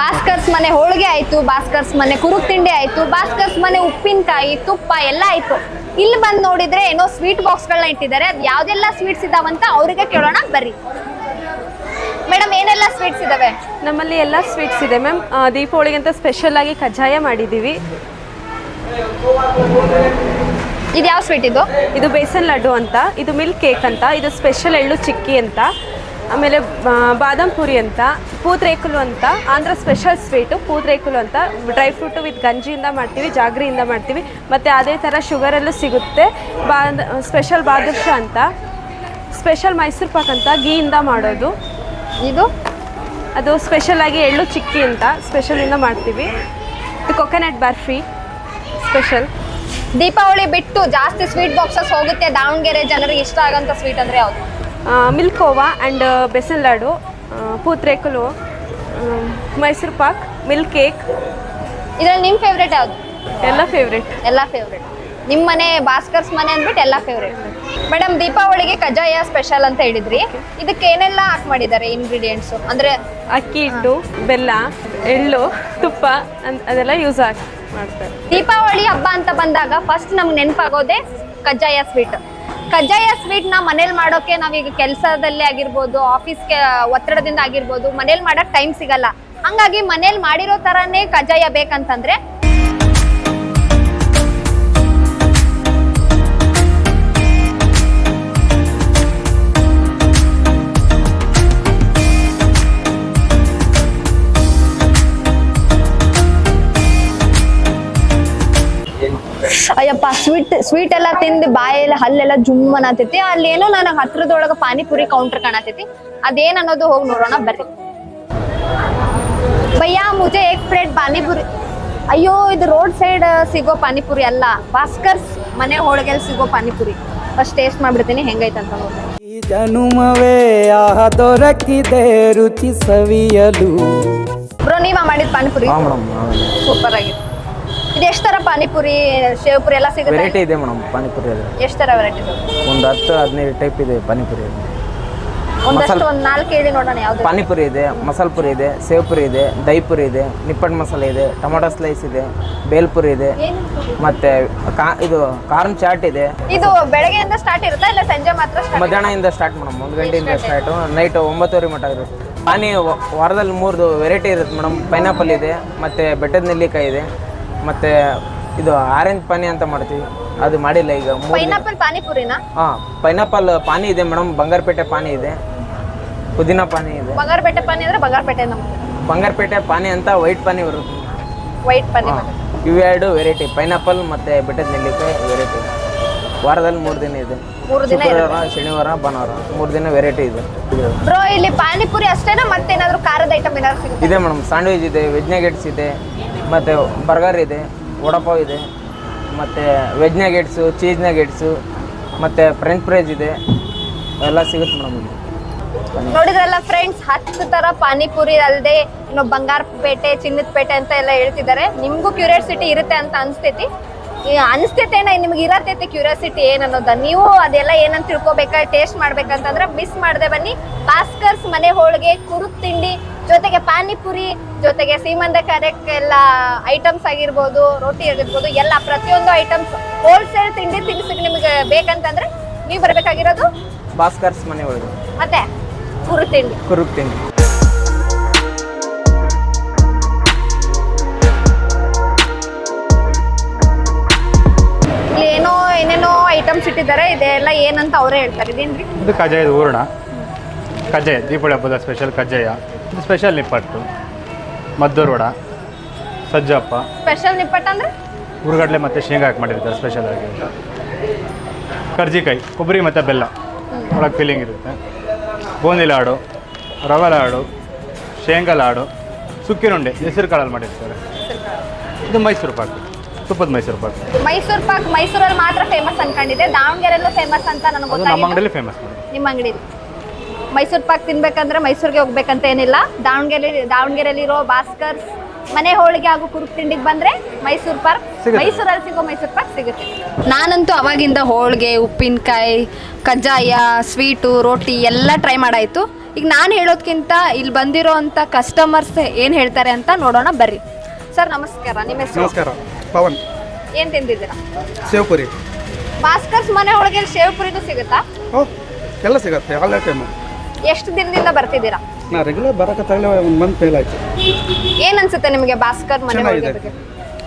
ಭಾಸ್ಕರ್ಸ್ ಮನೆ ಹೋಳಿಗೆ ಆಯ್ತು, ಭಾಸ್ಕರ್ಸ್ ಮನೆ ಕುರುಕ್ ತಿಂಡಿ ಆಯ್ತು, ಭಾಸ್ಕರ್ಸ್ ಮನೆ ಉಪ್ಪಿನಕಾಯಿ, ತುಪ್ಪ ಎಲ್ಲ ಆಯ್ತು. ಇಲ್ಲಿ ಬಂದು ನೋಡಿದ್ರೆ ಏನೋ ಸ್ವೀಟ್ ಬಾಕ್ಸ್ಗಳನ್ನ ಇಟ್ಟಿದ್ದಾರೆ. ಅದು ಯಾವ್ದೆಲ್ಲ ಸ್ವೀಟ್ಸ್ ಇದಾವಂತ ಅವರಿಗೆ ಕೇಳೋಣ ಬರ್ರಿ. ಮೇಡಮ್, ಏನೆಲ್ಲ ಸ್ವೀಟ್ಸ್ ಇದಾವೆ? ನಮ್ಮಲ್ಲಿ ಎಲ್ಲ ಸ್ವೀಟ್ಸ್ ಇದೆ ಮ್ಯಾಮ್. ದೀಪಾವಳಿಗೆ ಅಂತ ಸ್ಪೆಷಲ್ ಆಗಿ ಕಜ್ಜಾಯ ಮಾಡಿದ್ದೀವಿ. ಇದು ಯಾವ ಸ್ವೀಟ್ ಇದು? ಇದು ಬೇಸನ್ ಲಡ್ಡು ಅಂತ, ಇದು ಮಿಲ್ಕ್ ಕೇಕ್ ಅಂತ, ಇದು ಸ್ಪೆಷಲ್ ಎಳ್ಳು ಚಿಕ್ಕಿ ಅಂತ, ಆಮೇಲೆ ಬಾದಾಮ್ ಪುರಿ ಅಂತ, ಪೂತ್ರೇಕುಲು ಅಂತ, ಆಂಧ್ರ ಸ್ಪೆಷಲ್ ಸ್ವೀಟು ಪೂತ್ರೇಕುಲು ಅಂತ, ಡ್ರೈ ಫ್ರೂಟು ವಿತ್ ಗಂಜಿಯಿಂದ ಮಾಡ್ತೀವಿ, ಜಾಗ್ರಿಯಿಂದ ಮಾಡ್ತೀವಿ. ಮತ್ತು ಅದೇ ಥರ ಶುಗರಲ್ಲೂ ಸಿಗುತ್ತೆ. ಸ್ಪೆಷಲ್ ಬಾದುಷಾ ಅಂತ, ಸ್ಪೆಷಲ್ ಮೈಸೂರು ಪಾಕ್ ಅಂತ ಗೀಯಿಂದ ಮಾಡೋದು. ಇದು ಅದು ಸ್ಪೆಷಲಾಗಿ ಎಳ್ಳು ಚಿಕ್ಕಿ ಅಂತ ಸ್ಪೆಷಲಿಂದ ಮಾಡ್ತೀವಿ. ಇದು ಕೊಕೊನಟ್ ಬರ್ಫಿ ಸ್ಪೆಷಲ್. ದೀಪಾವಳಿ ಬಿಟ್ಟು ಜಾಸ್ತಿ ಸ್ವೀಟ್ ಬಾಕ್ಸಸ್ ಹೋಗುತ್ತೆ ದಾವಣಗೆರೆ ಜನರಿಗೆ ಇಷ್ಟ ಆಗಂತ ಸ್ವೀಟ್ ಅಂದರೆ ಯಾವುದು? Milk khoa and besan laddu, pootharekulu, Mysore pak, milk cake. ಇದರಲ್ಲಿ ನಿಮ್ಮ ಫೇವ್ರೇಟ್ ಯಾವುದು? ಎಲ್ಲ ಫೇವ್ರೇಟ್. ಎಲ್ಲ ಫೇವ್ರೇಟ್. ನಿಮ್ಮ ಮನೆ ಭಾಸ್ಕರ್ಸ್ ಮನೆ ಅಂದ್ಬಿಟ್ಟು ಎಲ್ಲ ಫೇವ್ರೇಟ್. ಮೇಡಮ್, ದೀಪಾವಳಿಗೆ ಕಜ್ಜಾಯ ಸ್ಪೆಷಲ್ ಅಂತ ಹೇಳಿದ್ರಿ. ಇದಕ್ಕೆ ಏನೆಲ್ಲ ಹಾಕಿ ಮಾಡಿದ್ದಾರೆ ಇಂಗ್ರೀಡಿಯೆಂಟ್ಸು? ಅಂದರೆ ಅಕ್ಕಿ ಹಿಟ್ಟು, ಬೆಲ್ಲ, ಎಳ್ಳು, ತುಪ್ಪ ಅದೆಲ್ಲ ಯೂಸ್ ಆಗಿ ಮಾಡ್ತಾರೆ. ದೀಪಾವಳಿ ಹಬ್ಬ ಅಂತ ಬಂದಾಗ ಫಸ್ಟ್ ನಮ್ಗೆ ನೆನಪಾಗೋದೇ ಕಜ್ಜಾಯ ಸ್ವೀಟ್. ಕಜ್ಜಾಯ ಸ್ವೀಟ್ನ ಮನೇಲಿ ಮಾಡೋಕ್ಕೆ ನಾವೀಗ ಕೆಲಸದಲ್ಲೇ ಆಗಿರ್ಬೋದು, ಆಫೀಸ್ಗೆ ಒತ್ತಡದಿಂದ ಆಗಿರ್ಬೋದು, ಮನೇಲಿ ಮಾಡೋಕ್ಕೆ ಟೈಮ್ ಸಿಗಲ್ಲ. ಹಂಗಾಗಿ ಮನೇಲಿ ಮಾಡಿರೋ ಥರನೇ ಕಜ್ಜಾಯ ಬೇಕಂತಂದ್ರೆ ಅಯ್ಯಪ್ಪ, ಸ್ವೀಟ್ ಎಲ್ಲ ತಿಂದು ಬಾಯೆಲ್ಲ ಹಲ್ಲೆಲ್ಲ ಜುಮ್ ಅನ್ನತೈತಿ. ಅಲ್ಲಿ ಏನೋ ನನಗೆ ಹತ್ರದೊಳಗೆ ಪಾನಿಪುರಿ ಕೌಂಟರ್ ಕಾಣತೈತಿ. ಅದೇನ್ ಅನ್ನೋದು ಹೋಗಿ ನೋಡೋಣ ಬರ್ರಿ. ಭಯ್ಯಾ, ಮುಜೆ ಏಕ್ ಪ್ಲೇಟ್ ಪಾನಿಪುರಿ. ಅಯ್ಯೋ, ಇದು ರೋಡ್ ಸೈಡ್ ಸಿಗೋ ಪಾನಿಪುರಿ ಅಲ್ಲ, ಭಾಸ್ಕರ್ಸ್ ಮನೆ ಹೋಳಿಗೆಲ್ ಸಿಗೋ ಪಾನಿಪುರಿ. ಫಸ್ಟ್ ಟೇಸ್ಟ್ ಮಾಡ್ಬಿಡ್ತೀನಿ ಹೆಂಗೈತಂತ ನೋಡಿ. ಈ ಜನುಮವೇ ಆಹ ದೊರಕಿದೆ ರುಚಿ ಸವಿಯಲು. ಬ್ರೋ, ನೀವ ಮಾಡಿದ ಪಾನಿಪುರಿ ಸೂಪರ್ ಆಗಿದೆ. ಇದು ಎಷ್ಟು ತರ ಪಾನಿಪುರಿ, ಶೇವ್ ಪುರಿ ಎಲ್ಲ ಸಿಗುತ್ತೆ? ವೆರೈಟಿ ಇದೆ ಮೇಡಮ್ ಪಾನಿಪುರಿ ಅಲ್ಲಿ. ಎಷ್ಟು ತರ ವೆರೈಟೀಸ್? ಒಂದು 10-15 ಟೈಪ್ ಇದೆ ಪಾನಿಪುರಿ. ಒಂದಷ್ಟು ಒಂದು 4 ಹೇಳಿ ನೋಡೋಣ. ಯಾವ್ದು? ಪಾನಿಪುರಿ ಇದೆ, ಮಸಾಲ ಪುರಿ ಇದೆ, ಸೇವ್ ಪುರಿ ಇದೆ, ದಹಿ ಪುರಿ ಇದೆ, ನಿಪ್ಪಟ್ಟು ಮಸಾಲೆ ಇದೆ, ಟೊಮೊಟೊ ಸ್ಲೈಸ್ ಇದೆ, ಬೇಲ್ಪುರಿ ಇದೆ, ಮತ್ತೆ ಇದು ಕಾರ್ನ್ ಚಾಟ್ ಇದೆ. ಇದು ಬೆಳಗ್ಗೆಯಿಂದ ಸ್ಟಾರ್ಟ್ ಇರುತ್ತಾ ಇಲ್ಲ ಸಂಜೆ ಮಾತ್ರ ಸ್ಟಾರ್ಟ್? ಮಧ್ಯಾಹ್ನದಿಂದ ಸ್ಟಾರ್ಟ್ ಮೇಡಮ್, 1 ಗಂಟೆಯಿಂದ ಸ್ಟಾರ್ಟ್, ನೈಟ್ 9:30 ಮಟ್ಟ ಇರುತ್ತೆ. ಪಾನಿ ವಾರದಲ್ಲಿ 3 ವೆರೈಟಿ ಇರುತ್ತೆ ಮೇಡಮ್. ಪೈನಾಪಲ್ ಇದೆ, ಮತ್ತೆ ಬೆಟ್ಟದ ನೆಲ್ಲಿಕಾಯಿ ಇದೆ, ಮತ್ತೆ ಇದು ಆರೆಂಜ್ ಪಾನಿ ಅಂತ ಮಾಡ್ತೀವಿ, ಅದು ಮಾಡಿಲ್ಲ ಈಗ. ಪೈನಾಪಲ್ ಪಾನಿಪುರಿನಾ? ಪೈನಾಪಲ್ ಪಾನಿ ಇದೆ ಮೇಡಮ್, ಬಂಗಾರಪೇಟೆ ಪಾನಿ ಇದೆ, ಪುದೀನ ಪಾನಿ ಇದೆ. ಬಂಗಾರಪೇಟೆ ಪಾನಿ ಅಂದ್ರೆ ಬಂಗಾರಪೇಟೆ ನಮ್ದು. ಬಂಗಾರಪೇಟೆ ಪಾನಿ ಅಂತ ವೈಟ್ ಪಾನಿ ಬರುತ್ತೆ. ವೈಟ್ ಪಾನಿ. ಇವೆರಡು ವೆರೈಟಿ, ಪೈನಾಪಲ್ ಮತ್ತೆ ಬೆಟ್ಟದ ನೆಲ್ಲಿಕಾಯಿ ವೆರೈಟಿ. ವಾರದಲ್ಲಿ 3 ದಿನ ಇದೆ, 3 ದಿನ ಶುಕ್ರವಾರ, ಶನಿವಾರ, ಭಾನುವಾರ 3 ದಿನ ವೆರೈಟಿ ಇದೆ. ಬ್ರೋ, ಇಲ್ಲಿ ಪಾನಿಪುರಿ ಅಷ್ಟೇನಾ ಮತ್ತೇನಾದ್ರೂ ಖಾರದ ಐಟಮ್ ಏನಾದ್ರು ಸಿಗುತ್ತೆ? ಇದೆ ಮೇಡಮ್, ಸ್ಯಾಂಡ್ವಿಚ್ ಇದೆ, ವೆಜ್ ನಗೆಟ್ಸ್ ಇದೆ, ಮತ್ತು ಬರ್ಗರ್ ಇದೆ, ವಡಾಪಾವ್ ಇದೆ, ಮತ್ತು ವೆಜ್ ನಗೆಟ್ಸು, ಚೀಸ್ ನಗೆಟ್ಸು, ಮತ್ತು ಫ್ರೆಂಚ್ ಫ್ರೈಸ್ ಇದೆ, ಎಲ್ಲ ಸಿಗುತ್ತೆ ಮೇಡಮ್ ಇಲ್ಲಿ. ನೋಡಿದ್ರಲ್ಲ ಫ್ರೆಂಡ್ಸ್, 10 ತರ ಪಾನಿಪುರಿ ಅಲ್ಲದೆ ಇನ್ನು ಬಂಗಾರಪೇಟೆ, ಚಿನ್ನದ ಪೇಟೆ ಅಂತ ಎಲ್ಲ ಹೇಳ್ತಿದ್ದಾರೆ. ನಿಮ್ಗೂ ಕ್ಯೂರಿಯಾಸಿಟಿ ಇರುತ್ತೆ ಅಂತ ಅನಿಸ್ತೈತಿ. ಅನಿಸ್ತೈತೇನ ನಿಮ್ಗೆ ಇರತೈತಿ ಕ್ಯೂರಿಯಾಸಿಟಿ ಏನನ್ನೋದ? ನೀವು ಅದೆಲ್ಲ ಏನಂತ ತಿಳ್ಕೊಬೇಕಾ, ಟೇಸ್ಟ್ ಮಾಡ್ಬೇಕಂತಂದ್ರೆ ಮಿಸ್ ಮಾಡದೆ ಬನ್ನಿ. ಭಾಸ್ಕರ್ಸ್ ಮನೆ ಹೋಳಿಗೆ, ಕುರುಕ್ ತಿಂಡಿ ಜೊತೆಗೆ ಪಾನಿಪುರಿ ಜೊತೆಗೆ ಸೀಮಂದ ಕಾರ್ಯಕ್ಕೆಲ್ಲ ಐಟಮ್ಸ್ ಆಗಿರ್ಬೋದು, ರೋಟಿ ಆಗಿರ್ಬೋದು, ಎಲ್ಲ ಪ್ರತಿಯೊಂದು ಐಟಮ್ಸ್ ಹೋಲ್ಸೇಲ್ ತಿಂಡಿ ತಿನಿಸಿಗೆ ನಿಮಗೆ ಬೇಕಂತಂದ್ರೆ ನೀವು ಬರಬೇಕಾಗಿರೋದು ಭಾಸ್ಕರ್ಸ್ ಮನೆ ಒಳಗೆ ಮತ್ತೆ ಕುರುಕ್ ತಿಂಡಿ. ಕುರುಕ್ ತಿಂಡಿ. ಇಲ್ಲಿ ಏನೇನೋ ಐಟಮ್ಸ್ ಇಟ್ಟಿದ್ದಾರೆ. ಇದೆಲ್ಲ ಏನಂತ ಅವರೇ ಹೇಳ್ತಾರೆ. ಇದೇನ್ರಿ? ಇದು ಕಜ್ಜಾಯದ ಹೂರಣ. ಕಜ್ಜಾಯ ದೀಪಾವಳಿ ಹಬ್ಬದ ಸ್ಪೆಷಲ್ ಕಜ್ಜಾಯ. ಇದು ಸ್ಪೆಷಲ್ ನಿಪ್ಪಟ್ಟು, ಮದ್ದೂರು ವಡ, ಸಜ್ಜಪ್ಪ. ಸ್ಪೆಷಲ್ ನಿಪ್ಪಟ್ಟು ಅಂದ್ರೆ ಹುರುಗಡ್ಲೆ ಮತ್ತು ಶೇಂಗಾ ಹಾಕಿ ಮಾಡಿರ್ತಾರೆ ಸ್ಪೆಷಲ್ ಆಗಿ. ಕರ್ಜಿಕಾಯಿ, ಕೊಬ್ಬರಿ ಮತ್ತು ಬೆಲ್ಲ ಒಳಗೆ ಫೀಲಿಂಗ್ ಇರುತ್ತೆ. ಬೂಂದಿ ಲಾಡು, ರವೆ ಲಾಡು, ಶೇಂಗಾ ಲಾಡು, ಸುಕ್ಕಿನುಂಡೆ ಹೆಸರು ಕಾಳಲ್ಲಿ ಮಾಡಿರ್ತಾರೆ. ಇದು ಮೈಸೂರು ಪಾಕ್, ತುಪ್ಪದ ಮೈಸೂರು ಪಾಕ್. ಮೈಸೂರು ಪಾಕ್ ಮೈಸೂರಲ್ಲಿ ಮಾತ್ರ ಫೇಮಸ್ ಅನ್ಕೊಂಡಿದ್ದೆ, ದಾವಣಗೆರೆಲ್ಲೂ ಫೇಮಸ್ ಅಂತ ನನಗೆ ಅದು ನಮ್ಮ ಗೊತ್ತಾಗಿದೆ. ಅಂಗಡಿಯಲ್ಲಿ ಫೇಮಸ್ ಮಾಡಿ. ನಿಮ್ಮ ಅಂಗಡಿಲಿ ಮೈಸೂರು ಪಾಕ್ ತಿನ್ಬೇಕಂದ್ರೆ ಮೈಸೂರಿಗೆ ಹೋಗ್ಬೇಕಂತ ಏನಿಲ್ಲ. ದಾವಣಗೆರೆಯಲ್ಲಿರೋ ಭಾಸ್ಕರ್ಸ್ ಮನೆ ಹೋಳಿಗೆ ಹಾಗೂ ಕುರುಕ್ ತಿಂಡಿಗೆ ಬಂದ್ರೆ ಮೈಸೂರು ಪಾಕ್, ಮೈಸೂರಲ್ಲಿ ಸಿಗೋ ಮೈಸೂರು ಪಾಕ್ ಸಿಗುತ್ತೆ. ನಾನಂತೂ ಅವಾಗಿಂದ ಹೋಳಿಗೆ, ಉಪ್ಪಿನಕಾಯಿ, ಕಜ್ಜಾಯ, ಸ್ವೀಟು, ರೋಟಿ ಎಲ್ಲ ಟ್ರೈ ಮಾಡಾಯಿತು. ಈಗ ನಾನು ಹೇಳೋದ್ಕಿಂತ ಇಲ್ಲಿ ಬಂದಿರೋ ಅಂಥ ಕಸ್ಟಮರ್ಸ್ ಏನು ಹೇಳ್ತಾರೆ ಅಂತ ನೋಡೋಣ ಬರ್ರಿ. ಸರ್ ನಮಸ್ಕಾರ, ನಿಮ್ಮ ಹೆಸರು? ನಮಸ್ಕಾರ, ಪವನ್. ಏನು ತಿಂದಿದ್ದೀರಾ? ಸೇವ್ ಪುರಿ. ಭಾಸ್ಕರ್ಸ್ ಮನೆ ಹೋಳಿಗೆ ಶೇವ್ ಪುರಿನೂ ಸಿಗುತ್ತಾ? ಎಲ್ಲ ಸಿಗುತ್ತೆ, ಆಲ್ ಟೈಮು. ಎಷ್ಟು ದಿನದಿಂದ ಬರ್ತಿದ್ದೀರಾ? ನಾ ರೆಗ್ಯುಲರ್ ಬರೋಕತ್ತಾಗಲೇ 1 ಮಂತ್ ಮೇಲೆ ಆಯ್ತು. ಏನ್ ಅನ್ಸುತ್ತೆ ನಿಮಗೆ ಭಾಸ್ಕರ್ ಮನೆ ಹೋಳಿಗೆ ಬಗ್ಗೆ?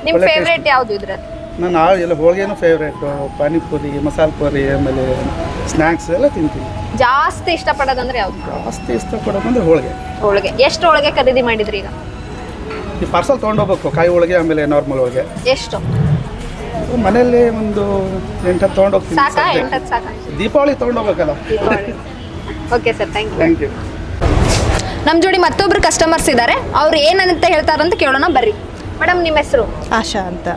ನಿಮ್ಮ ಫೇವ್ರೇಟ್ ಯಾವುದು ಇದ್ರಲ್ಲಿ? ನಾನು ಎಲ್ಲ ಹೋಳಿಗೆನೂ ಫೇವ್ರೇಟು, ಪಾನಿಪುರಿ, ಮಸಾಲ ಪುರಿ, ಆಮೇಲೆ ಸ್ನ್ಯಾಕ್ಸ್ ಎಲ್ಲ ತಿಂತೀನಿ. ಜಾಸ್ತಿ ಇಷ್ಟಪಡೋದಂದ್ರೆ ಯಾವ್ದು? ಜಾಸ್ತಿ ಇಷ್ಟಪಡೋದಂದ್ರೆ ಹೋಳಿಗೆ. ಹೋಳಿಗೆ. ಎಷ್ಟು ಹೋಳಿಗೆ ಖರೀದಿ ಮಾಡಿದ್ರಿ ಈಗ? ಈ ಪಾರ್ಸಲ್ ತೊಗೊಂಡೋಗ್ಬೇಕು, ಕಾಯಿ ಹೋಳಿಗೆ ಆಮೇಲೆ ನಾರ್ಮಲ್ ಹೋಳಿಗೆ. ಎಷ್ಟು? ಮನೆಯಲ್ಲಿ ಒಂದು 8 ತೊಗೊಂಡೋಗ್ತೀನಿ. ಸಾಕಾ? 8 ಸಾಕಾ? ದೀಪಾವಳಿ ತೊಗೊಂಡೋಗ್ಬೇಕಲ್ಲ. Okay sir, thank you. Thank you. ನಮ್ಮ ಜೋಡಿ ಮತ್ತೊಬ್ರು ಕಸ್ಟಮರ್ಸ್ ಇದ್ದಾರೆ, ಅವ್ರು ಏನಂತ ಹೇಳ್ತಾರಂತ ಕೇಳೋಣ ಬರ್ರಿ. ಮೇಡಮ್, ನಿಮ್ಮ ಹೆಸರು? ಆಶಾ ಅಂತ.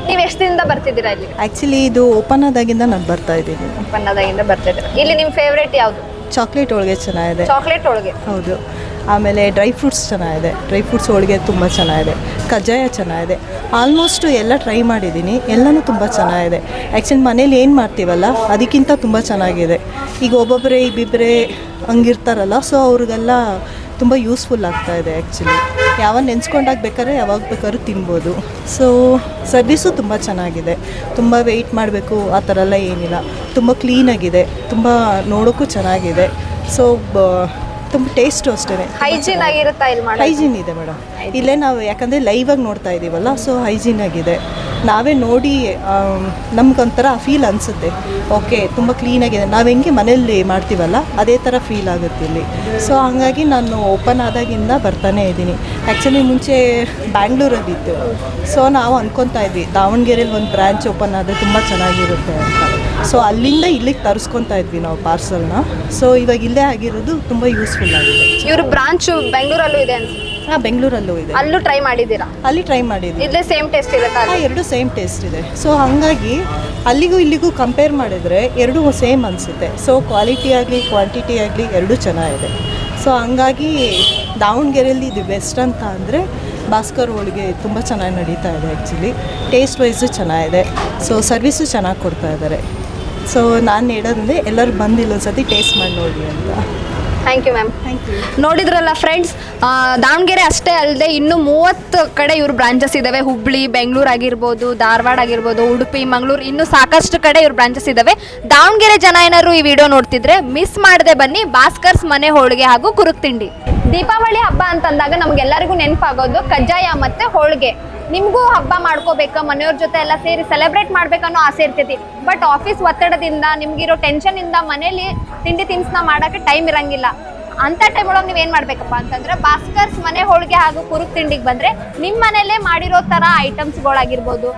ನೀವು ಎಷ್ಟು ದಿನದಿಂದ ಬರ್ತಿದ್ದೀರಾ ಇಲ್ಲಿ? ಆ್ಯಕ್ಚುಲಿ ಇದು ಓಪನ್ ಆದಾಗಿಂದ ನಾನು ಬರ್ತಾ ಇದ್ದೀನಿ. ಬಣ್ಣದಾಗಿಂದ ಬರ್ತಿದ್ದೀರಾ. ಇಲ್ಲಿ ನಿಮ್ಮ ಫೇವ್ರೇಟ್ ಯಾವುದು? ಚಾಕ್ಲೇಟ್ ಹೋಳಿಗೆ ಚೆನ್ನಾಗಿದೆ. ಚಾಕ್ಲೇಟ್ ಹೋಳಿಗೆ. ಹೌದು. ಆಮೇಲೆ ಡ್ರೈ ಫ್ರೂಟ್ಸ್ ಚೆನ್ನಾಗಿದೆ. ಡ್ರೈ ಫ್ರೂಟ್ಸ್ ಹೋಳಿಗೆ ತುಂಬ ಚೆನ್ನಾಗಿದೆ. ಕಜ್ಜಾಯ ಚೆನ್ನಾಗಿದೆ. ಆಲ್ಮೋಸ್ಟು ಎಲ್ಲ ಟ್ರೈ ಮಾಡಿದ್ದೀನಿ, ಎಲ್ಲನೂ ತುಂಬ ಚೆನ್ನಾಗಿದೆ. ಆ್ಯಕ್ಚುಲಿ ಮನೇಲಿ ಏನು ಮಾಡ್ತೀವಲ್ಲ ಅದಕ್ಕಿಂತ ತುಂಬ ಚೆನ್ನಾಗಿದೆ. ಈಗ ಒಬ್ಬೊಬ್ಬರೇ ಇಬ್ಬಿಬ್ಬರೇ ಹಂಗಿರ್ತಾರಲ್ಲ, ಸೊ ಅವ್ರಿಗೆಲ್ಲ ತುಂಬ ಯೂಸ್ಫುಲ್ ಆಗ್ತಾಯಿದೆ. ಆ್ಯಕ್ಚುಲಿ ಯಾವಾಗ ನೆನೆಸ್ಕೊಂಡಾಗ ಬೇಕಾದ್ರೆ ಯಾವಾಗ ಬೇಕಾದ್ರೂ ತಿನ್ಬೋದು. ಸೊ ಸರ್ವಿಸು ತುಂಬ ಚೆನ್ನಾಗಿದೆ. ತುಂಬ ವೆಯ್ಟ್ ಮಾಡಬೇಕು ಆ ಥರ ಎಲ್ಲ ಏನಿಲ್ಲ. ತುಂಬ ಕ್ಲೀನಾಗಿದೆ, ತುಂಬ ನೋಡೋಕ್ಕೂ ಚೆನ್ನಾಗಿದೆ. ಸೊ ತುಂಬ ಟೇಸ್ಟು ಅಷ್ಟೇ. ಹೈಜೀನ್ ಆಗಿರುತ್ತಾ ಇಲ್ಲಿ ಮಾಡೋದು? ಹೈಜೀನ್ ಇದೆ ಮೇಡಮ್. ಇಲ್ಲೇ ನಾವು ಯಾಕಂದರೆ ಲೈವಾಗಿ ನೋಡ್ತಾ ಇದ್ದೀವಲ್ಲ, ಸೊ ಹೈಜೀನ್ ಆಗಿದೆ. ನಾವೇ ನೋಡಿ ನಮ್ಗೊಂಥರ ಫೀಲ್ ಅನಿಸುತ್ತೆ, ಓಕೆ ತುಂಬ ಕ್ಲೀನಾಗಿದೆ. ನಾವು ಹೆಂಗೆ ಮನೇಲಿ ಮಾಡ್ತೀವಲ್ಲ ಅದೇ ಥರ ಫೀಲ್ ಆಗುತ್ತೆ ಇಲ್ಲಿ. ಸೊ ಹಾಗಾಗಿ ನಾನು ಓಪನ್ ಆದಾಗಿಂದ ಬರ್ತಾನೆ ಇದ್ದೀನಿ. ಆ್ಯಕ್ಚುಲಿ ಮುಂಚೆ ಬ್ಯಾಂಗ್ಳೂರಲ್ಲಿತ್ತು. ಸೊ ನಾವು ಅಂದ್ಕೊತಾ ಇದ್ವಿ ದಾವಣಗೆರೆಯಲ್ಲಿ ಒಂದು ಬ್ರ್ಯಾಂಚ್ ಓಪನ್ ಆದರೆ ತುಂಬ ಚೆನ್ನಾಗಿರುತ್ತೆ ಅಂತ. ಸೊ ಅಲ್ಲಿಂದ ಇಲ್ಲಿಗೆ ತರಿಸ್ಕೊತಾ ಇದ್ವಿ ನಾವು ಪಾರ್ಸಲ್ನ. ಸೊ ಇವಾಗ ಇಲ್ಲೇ ಆಗಿರೋದು ತುಂಬ ಯೂಸ್ಫುಲ್ ಆಗಿದೆ. ಇವ್ರ ಬ್ರಾಂಚು ಬೆಂಗಳೂರಲ್ಲೂ ಇದೆ ಅನ್ಸುತ್ತೆ. ಹಾಂ, ಬೆಂಗಳೂರಲ್ಲೂ ಇದೆ. ಅಲ್ಲೂ ಟ್ರೈ ಮಾಡಿದ್ದೀರಾ? ಅಲ್ಲಿ ಟ್ರೈ ಮಾಡಿದ್ವಿ. ಇಲ್ಲೇ ಸೇಮ್ ಟೇಸ್ಟ್ ಇರುತ್ತಾ? ಎರಡು ಸೇಮ್ ಟೇಸ್ಟ್ ಇದೆ. ಸೊ ಹಾಗಾಗಿ ಅಲ್ಲಿಗೂ ಇಲ್ಲಿಗೂ ಕಂಪೇರ್ ಮಾಡಿದರೆ ಎರಡೂ ಸೇಮ್ ಅನಿಸುತ್ತೆ. ಸೊ ಕ್ವಾಲಿಟಿ ಆಗಲಿ ಕ್ವಾಂಟಿಟಿ ಆಗಲಿ ಎರಡೂ ಚೆನ್ನಾಗಿದೆ. ಸೊ ಹಂಗಾಗಿ ದಾವಣಗೆರೆಯಲ್ಲಿ ಇದು ಬೆಸ್ಟ್ ಅಂತ ಅಂದರೆ ಭಾಸ್ಕರ್ ಹೋಳಿಗೆ ತುಂಬ ಚೆನ್ನಾಗಿ ನಡೀತಾ ಇದೆ. ಆ್ಯಕ್ಚುಲಿ ಟೇಸ್ಟ್ ವೈಸು ಚೆನ್ನಾಗಿದೆ. ಸೊ ಸರ್ವಿಸು ಚೆನ್ನಾಗಿ ಕೊಡ್ತಾ ಇದ್ದಾರೆ. ಸೊ ನಾನು ಹೇಳೋದಂದರೆ ಎಲ್ಲರೂ ಬಂದು ಇಲ್ಲೊಂದು ಸತಿ ಟೇಸ್ಟ್ ಮಾಡಿ ನೋಡಿ ಅಂತ. Thank you ma'am. Thank you. ನೋಡಿದ್ರಲ್ಲ ಫ್ರೆಂಡ್ಸ್, ದಾವಣಗೆರೆ ಅಷ್ಟೇ ಅಲ್ಲದೆ ಇನ್ನೂ 30 ಕಡೆ ಇವ್ರ ಬ್ರಾಂಚಸ್ ಇದ್ದಾವೆ. ಹುಬ್ಳಿ, ಬೆಂಗಳೂರು ಆಗಿರ್ಬೋದು, ಧಾರವಾಡ ಆಗಿರ್ಬೋದು, ಉಡುಪಿ, ಮಂಗಳೂರು, ಇನ್ನೂ ಸಾಕಷ್ಟು ಕಡೆ ಇವ್ರ ಬ್ರಾಂಚಸ್ ಇದ್ದಾವೆ. ದಾವಣಗೆರೆ ಜನ ಏನಾದ್ರು ಈ ವಿಡಿಯೋ ನೋಡ್ತಿದ್ರೆ ಮಿಸ್ ಮಾಡದೆ ಬನ್ನಿ ಭಾಸ್ಕರ್ಸ್ ಮನೆ ಹೋಳಿಗೆ ಹಾಗೂ ಕುರುಕ್ ತಿಂಡಿ. ದೀಪಾವಳಿ ಹಬ್ಬ ಅಂತಂದಾಗ ನಮಗೆಲ್ಲರಿಗೂ ನೆನಪಾಗೋದು ಕಜ್ಜಾಯ ಮತ್ತು ಹೋಳಿಗೆ. ನಿಮಗೂ ಹಬ್ಬ ಮಾಡ್ಕೋಬೇಕು, ಮನೆಯವ್ರ ಜೊತೆ ಎಲ್ಲ ಸೇರಿ ಸೆಲೆಬ್ರೇಟ್ ಮಾಡ್ಬೇಕನ್ನೋ ಆಸೆ ಇರ್ತೈತಿ. ಬಟ್ ಆಫೀಸ್ ಒತ್ತಡದಿಂದ ನಿಮ್ಗಿರೋ ಟೆನ್ಷನಿಂದ ಮನೇಲಿ ತಿಂಡಿ ತಿನಿಸನ್ನ ಮಾಡೋಕ್ಕೆ ಟೈಮ್ ಇರಂಗಿಲ್ಲ. ಅಂಥ ಟೈಮ್ ಒಳಗೆ ನೀವೇನು ಮಾಡಬೇಕಪ್ಪ ಅಂತಂದ್ರೆ ಭಾಸ್ಕರ್ಸ್ ಮನೆ ಹೋಳಿಗೆ ಹಾಗೂ ಕುರುಕ್ ತಿಂಡಿಗೆ ಬಂದರೆ ನಿಮ್ಮ ಮನೆಯಲ್ಲೇ ಮಾಡಿರೋ ಥರ ಐಟಮ್ಸ್ಗಳಾಗಿರ್ಬೋದು,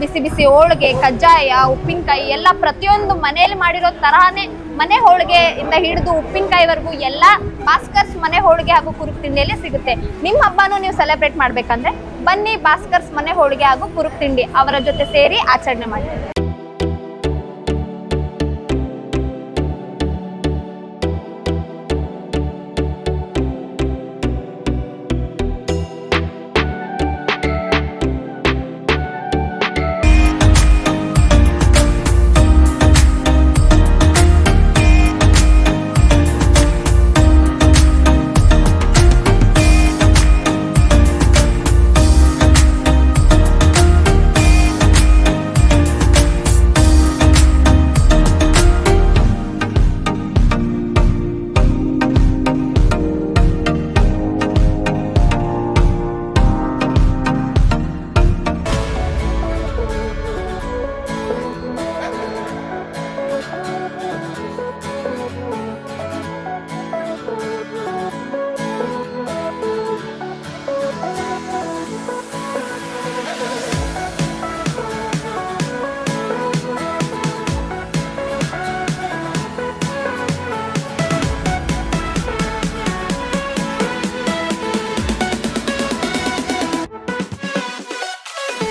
ಬಿಸಿ ಬಿಸಿ ಹೋಳಿಗೆ, ಕಜ್ಜಾಯ, ಉಪ್ಪಿನಕಾಯಿ ಎಲ್ಲ ಪ್ರತಿಯೊಂದು ಮನೆಯಲ್ಲಿ ಮಾಡಿರೋ ತರಹನೇ ಮನೆ ಹೋಳಿಗೆಯಿಂದ ಹಿಡಿದು ಉಪ್ಪಿನಕಾಯಿವರೆಗೂ ಎಲ್ಲ ಭಾಸ್ಕರ್ಸ್ ಮನೆ ಹೋಳಿಗೆ ಹಾಗೂ ಕುರುಕ್ ತಿಂಡಿಯಲ್ಲಿ ಸಿಗುತ್ತೆ. ನಿಮ್ಮ ಹಬ್ಬನೂ ನೀವು ಸೆಲೆಬ್ರೇಟ್ ಮಾಡಬೇಕಂದ್ರೆ ಬನ್ನಿ ಭಾಸ್ಕರ್ಸ್ ಮನೆ ಹೋಳಿಗೆ ಹಾಗೂ ಕುರುಕ್ ತಿಂಡಿ ಅವರ ಜೊತೆ ಸೇರಿ ಆಚರಣೆ ಮಾಡಿ.